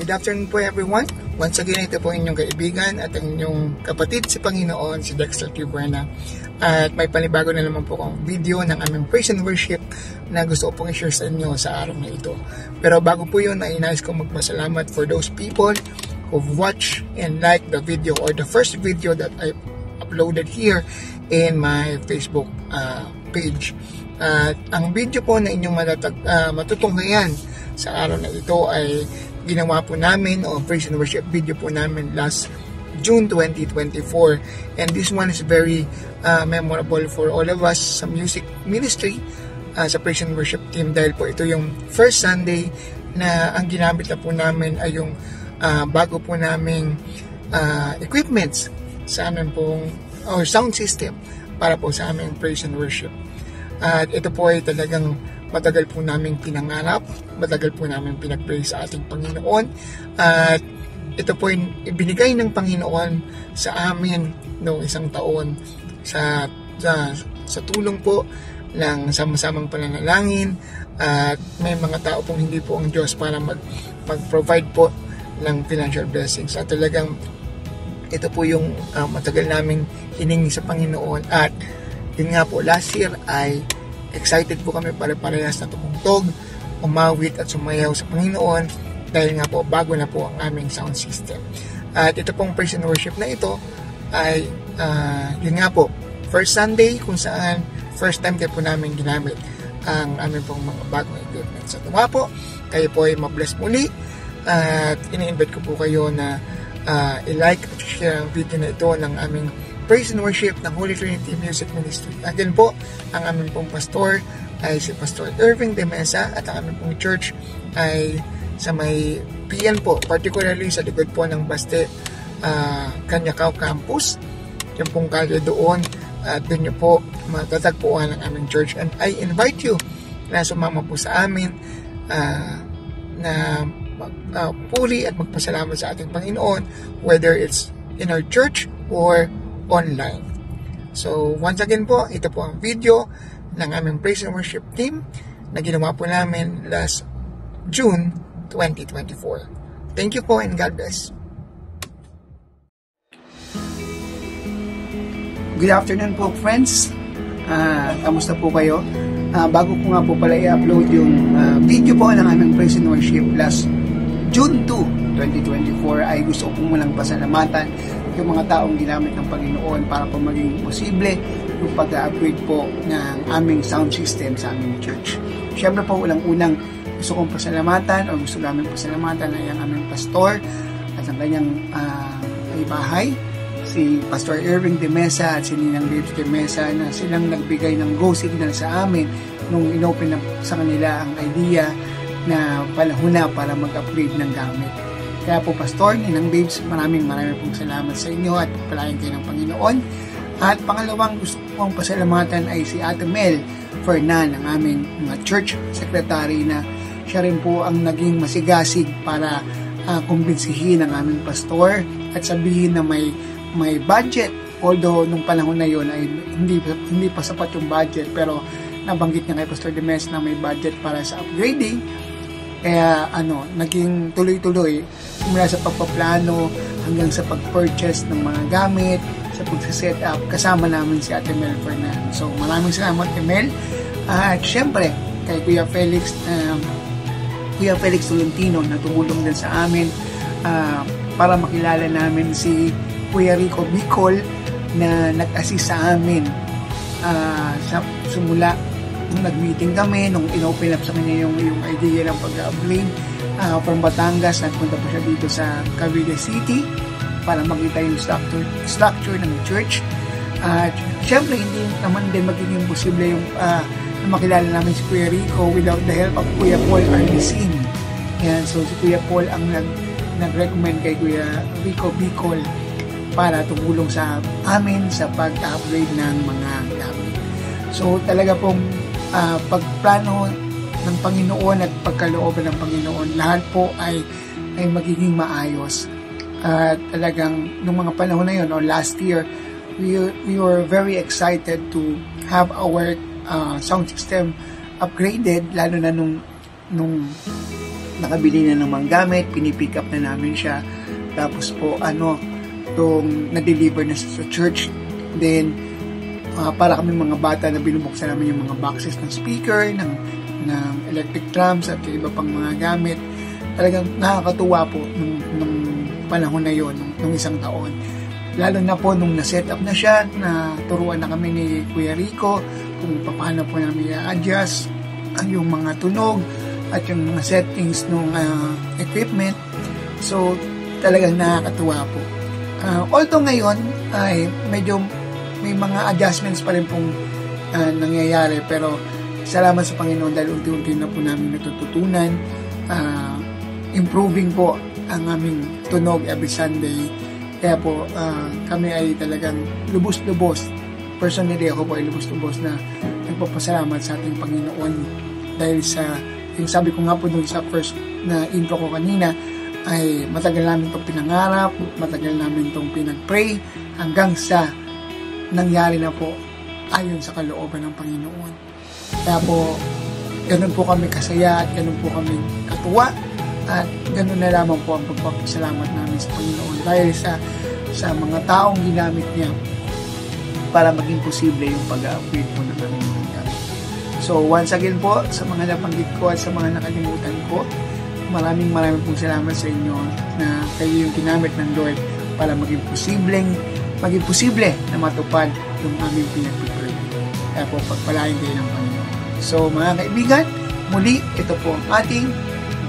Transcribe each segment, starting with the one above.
Good afternoon po everyone. Once again, ito po inyong kaibigan at ang inyong kapatid si Panginoon, si Dexter Tibuena. At may panibago na naman po akong video ng aming praise and worship na gusto ko pong i-share sa inyo sa araw na ito. Pero bago po yun, nais ko magpasalamat for those people who've watched and liked the video or the first video that I uploaded here in my Facebook page. At ang video po na inyong matutunghayan sa araw na ito ay ginawa po namin o praise and worship video po namin last June 2024, and this one is very memorable for all of us sa music ministry, sa praise and worship team, dahil po ito yung first Sunday na ang ginamit na po namin ay yung bago po naming equipments sa amin pong or sound system para po sa aming praise and worship. At ito po ay talagang matagal po namin pinangarap, matagal po namin pinag-pray sa ating Panginoon, at ito po ay ibinigay ng Panginoon sa amin noong isang taon sa tulong po ng sama-samang pananalangin, at may mga tao pong hindi po ang Diyos para mag-provide po ng financial blessings. At talagang ito po yung matagal naming hiningi sa Panginoon, at yun nga po, last year ay excited po kami pare-parehas na tumugtog, umawit at sumayaw sa Panginoon dahil nga po bago na po ang aming sound system. At ito pong praise and worship na ito ay yun nga po, first Sunday kung saan first time kayo po namin ginamit ang aming pong mga bagong equipment. So tunga po, kayo po ay mabless muli, at ini-invite ko po kayo na i-like at share ang video na ito ng aming praise and worship ng Holy Trinity Music Ministry. Again po, ang aming pong pastor ay si Pastor Irving de Mesa, at ang aming pong church ay sa may PN po, particularly sa likod po ng Baste Canyacao Campus. Yung pong kalye doon, at doon nyo po matatagpuan ang aming church. And I invite you na sumama po sa amin na puli at magpasalamat sa ating Panginoon, whether it's in our church or online. So once again po, ito po ang video ng aming praise and worship team na ginawa po namin last June 2024. Thank you po and God bless. Good afternoon po friends. Kamusta po kayo? Bago ko nga po pala i-upload yung video po ng aming praise and worship last June 2, 2024, ay gusto ko munang pasalamatan yung mga taong ginamit ng Panginoon para po maging posible yung pag-upgrade po ng aming sound system sa aming church. Siyempre po, unang-unang gusto kong pasalamatan o gusto namin pasalamatan ay ang aming pastor at ang kanyang bahay, si Pastor Irving de Mesa at si Ninang Babes de Mesa, na silang nagbigay ng go signal sa amin nung inopen na sa kanila ang idea na panahon na para mag-upgrade ng gamit. Kaya po Pastor, Ninang Babes, maraming pong salamat sa inyo at pagpalain kayo ng Panginoon. At pangalawang gusto kong pasalamatan ay si Ate Mel Fernan, ang aming church secretary, na siya rin po ang naging masigasig para kumbinsihin ang aming pastor at sabihin na may budget. Although nung panahon na yon ay hindi pa sapat yung budget, pero nabanggit niya kay Pastor Demes na may budget para sa upgrading. Kaya naging tuloy-tuloy mula sa pagpaplano hanggang sa pag-purchase ng mga gamit, sa pag-set up, kasama namin si Ate Mel Fernan. So maraming salamat Ate Mel. At syempre kay Kuya Felix Tolentino na tumulong din sa amin para makilala namin si Kuya Rico Bicol na nag-assist sa amin sa simula nung nag-meeting kami, nung in-open up sa kanya yung idea ng pag-upgrade from Batangas. Nagpunta po siya dito sa Cavite City para makita yung structure ng church. Siyempre, hindi naman din magiging posible yung makilala namin si Kuya Rico without the help of Kuya Paul Arnesin. Yan, so si Kuya Paul ang nag-recommend kay Kuya Rico Bicol para tumulong sa amin sa pag-upgrade ng mga gamit. So talaga pong pagplano ng Panginoon at pagkalooban ng Panginoon, lahat po ay magiging maayos. At talagang nung mga panahon na yun, or last year, we were very excited to have our sound system upgraded, lalo na nung nakabili na ng mga gamit, pinipick up na namin siya. Tapos po, na-deliver na sa church. Then, para kami mga bata na binubuksan namin yung mga boxes ng speaker, ng electric drums at iba pang mga gamit. Talagang nakakatuwa po nung panahon na yon, nung isang taon. Lalo na po nung na-set up na siya, na turuan na kami ni Kuya Rico kung paano po namin i-adjust yung mga tunog at yung mga settings ng equipment. So, talagang nakakatuwa po. Although ngayon ay medyo may mga adjustments pa rin pong nangyayari, pero salamat sa Panginoon dahil unti-unti na po namin natututunan. Improving po ang aming tunog every Sunday. Kaya po kami ay talagang lubos-lubos. Personally ako po ay lubos-lubos na nagpapasalamat sa ating Panginoon dahil sa, yung sabi ko nga po dun sa first na intro ko kanina, ay matagal namin itong pinangarap, matagal namin itong pinag-pray hanggang sa nangyari na po ayon sa kalooban ng Panginoon. Kaya po, ganun po kami kasaya at ganun po kami katuwa at ganun na lamang po ang pagpapasalamat namin sa Panginoon dahil sa mga taong ginamit niya para maging posible yung pag-upgrade po ng aming mga gamit. So once again po, sa mga nabanggit ko at sa mga nakalimutan ko, maraming pong salamat sa inyo na kayo yung ginamit ng Lord para maging posible na matupad yung aming pinag-prepare. Kaya po pagpalain kayo ng Panginoon. So mga kaibigan, muli ito po ang ating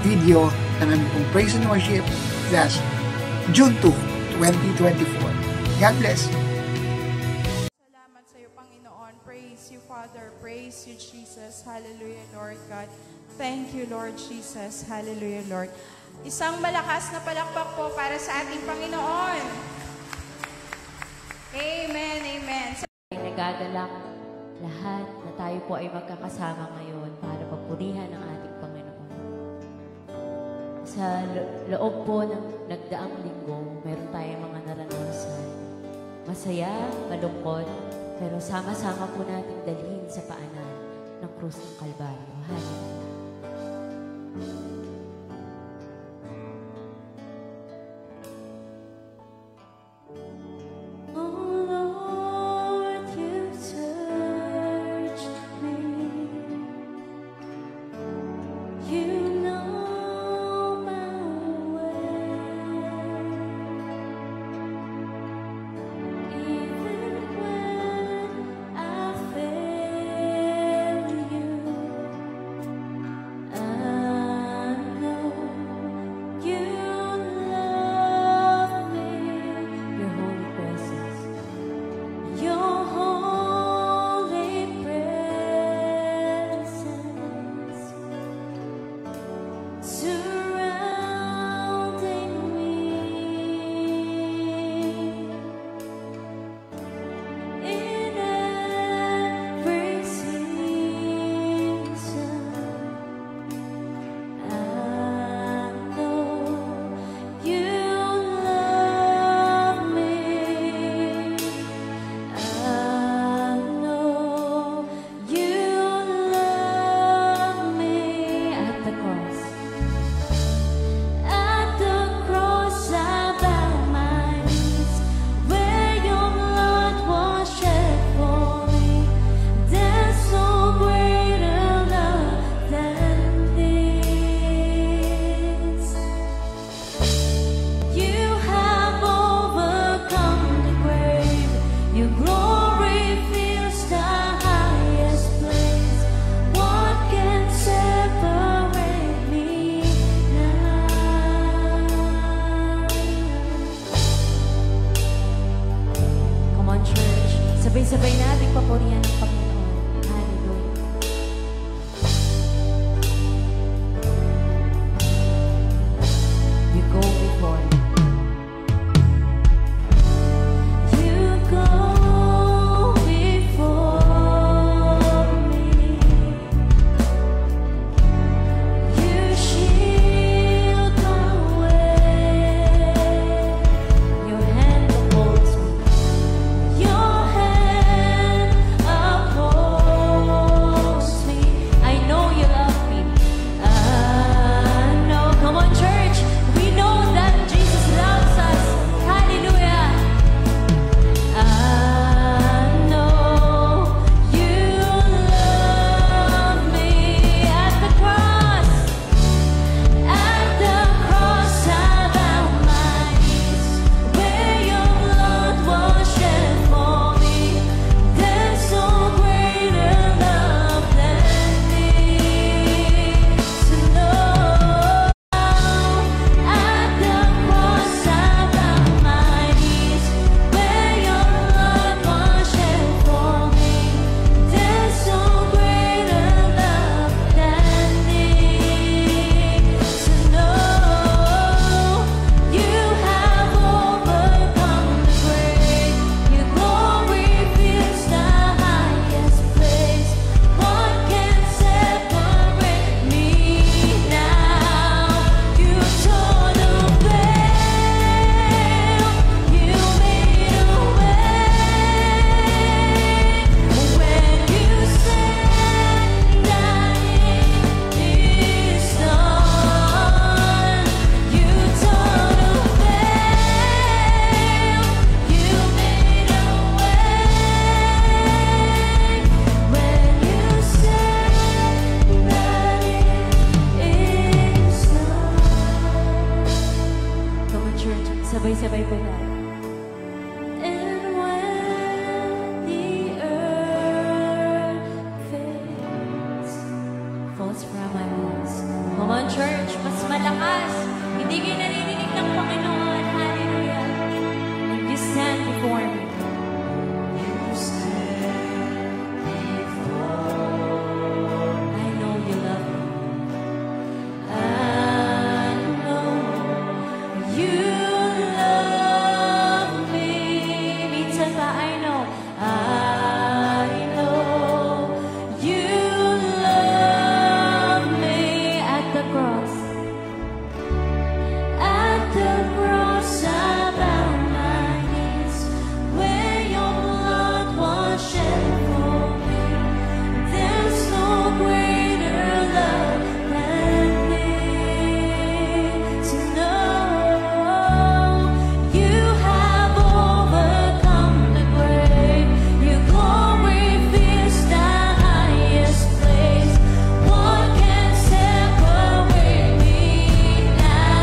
video ng aming pong Praise and Worship class June 2, 2024. God bless. Salamat sa iyo, Panginoon. Praise you, Father. Praise you, Jesus. Hallelujah, Lord God. Thank you, Lord Jesus. Hallelujah, Lord. Isang malakas na palakpak po para sa ating Panginoon. Amen, amen. Nagagalak lahat na tayo po ay magkakasama ngayon para papurihan ang ating Panginoon. Sa loob po ng nagdaang linggo, meron tayong mga naranasan. Masaya, malungkot, pero sama-sama po natin dalhin sa paanan ng krus ng Kalbaryo. Hallelujah. Sabay-sabay natin papurihan ng Panginoon. Hallelujah. You go before me. Your hand upholds me. Your hand Sabay-sabay po tayo. And when the earth falls from my hands. Come on, church, mas malakas. Hindi kayo naririnig ng Panginoon. Hallelujah. And you stand before me. You stand before. I know you love me. I know you love me. Minsan pa, I know you love me. At the cross, I bow my knees, where your blood was shed for me. There's no greater love than this. To know you have overcome the grave. Your glory fills the highest place. What can separate me now?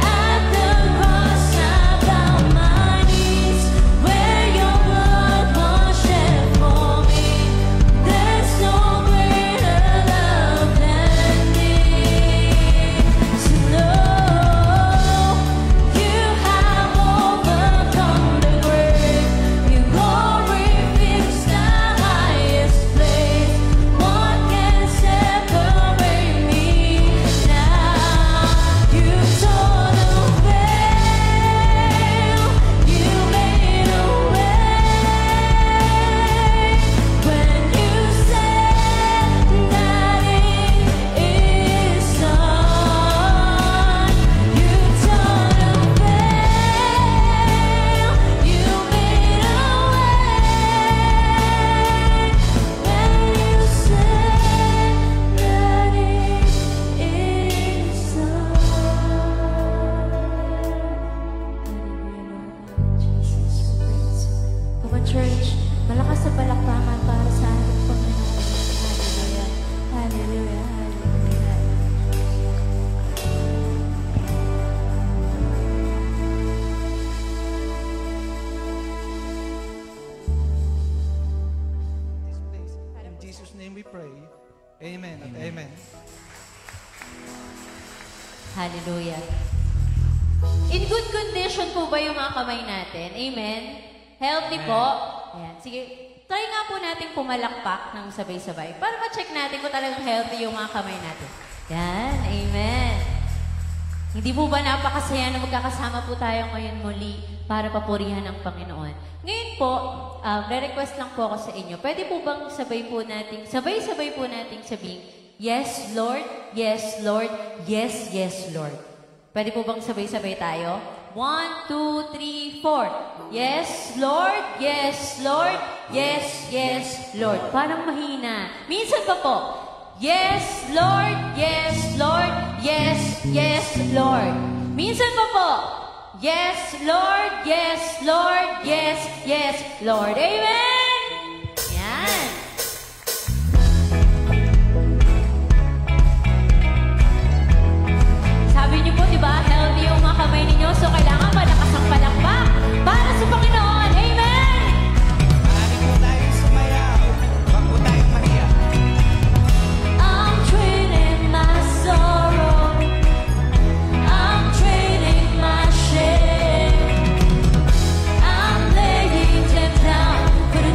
At the cross I bow my knees, where your blood was shed for me. There's no greater love than this. To know you have overcome the grave. Your glory fills the highest place. What can separate me now? You tore the veil. You made a way when you said that it is done. You tore the veil. You made a way when you said that it is done. Come on, church. Malakas sa palakpakan para sa ating Panginoon. Hallelujah. Hallelujah. Hallelujah. This place. In Jesus' name we pray. Amen at amen. Hallelujah. In good condition po ba yung mga kamay natin? Amen? Healthy po? Ayan. Sige, try nga po natin pumalakpak ng sabay-sabay para ma-check natin kung talagang healthy yung mga kamay natin. Yan. Amen. Hindi po ba napakasaya na magkakasama po tayo ngayon muli para papurihan ang Panginoon? Ngayon po, re-request lang po ako sa inyo. Pwede po bang sabay-sabay po nating sabihin, yes, Lord, yes, Lord, yes, yes, Lord. Pwede po bang sabay-sabay tayo? 1, 2, 3, 4. Yes, Lord, yes, Lord, yes, yes, Lord. Parang mahina. Minsan pa po. Yes, Lord, yes, Lord, yes, yes, Lord. Minsan pa po. Yes, Lord, yes, Lord, yes, yes, Lord. Amen! Yan. Sabi niyo po, diba, healthy yung mga kamay ninyo, so kailangan malakas ang palakpak para sa Panginoon. Amen! Maaari po tayo sumayaw. Huwag po tayong mahiya. I'm trading my sorrow. I'm trading my shame. I'm laying them down for the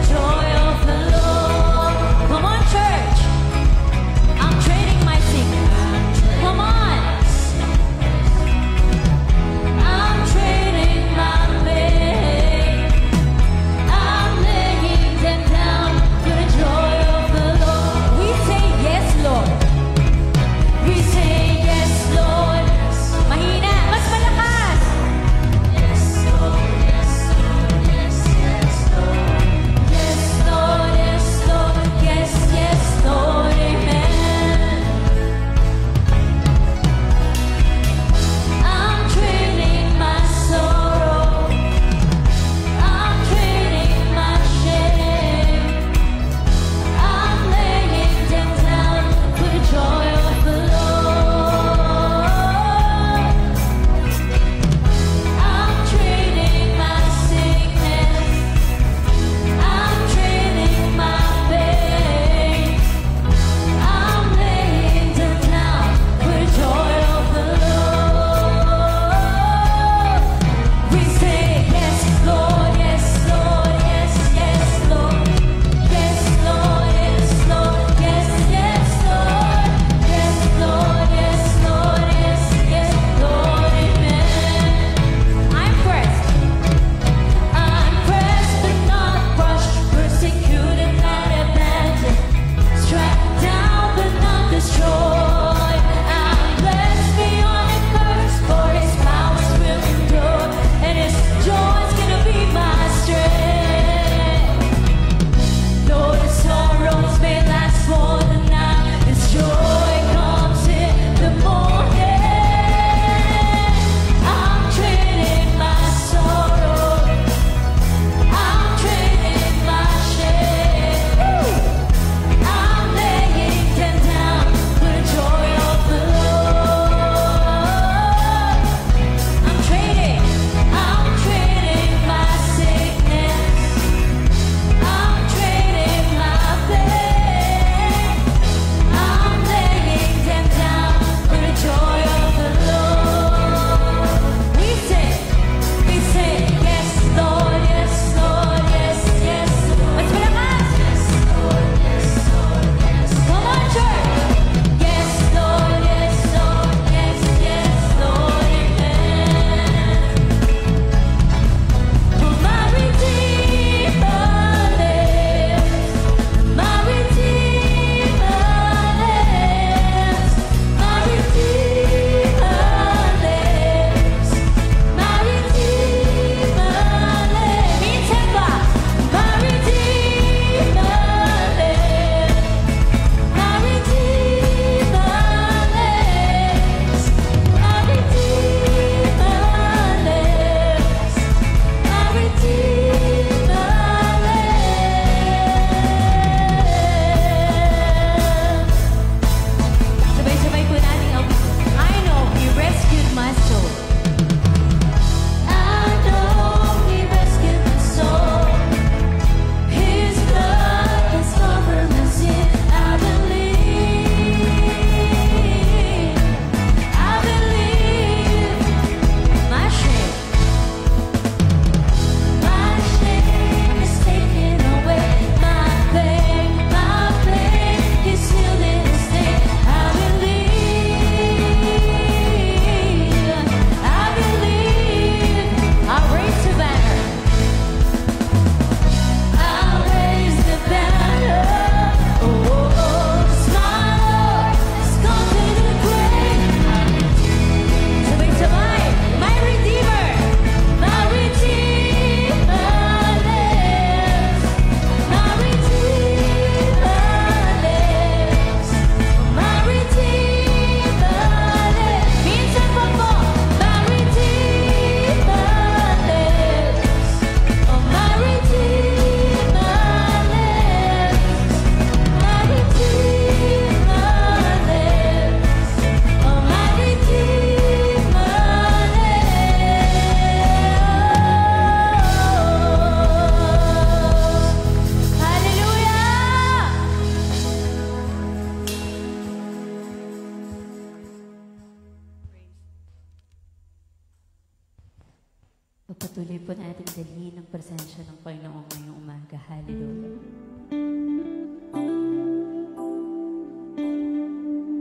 Patuloy po natin dalhin ang presensya ng Panginoon ngayong umaga. Hallelujah.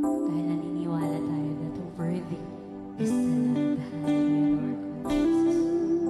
Dahil naniniwala tayo that worthy is the Lamb. Hallelujah, Lord God Jesus.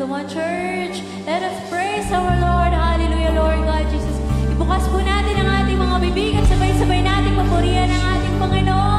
Come on, church. Let us praise our Lord. Hallelujah, Lord God Jesus. Ibukas po natin ang ating mga bibig at sabay-sabay natin papurihan ang ating Panginoon.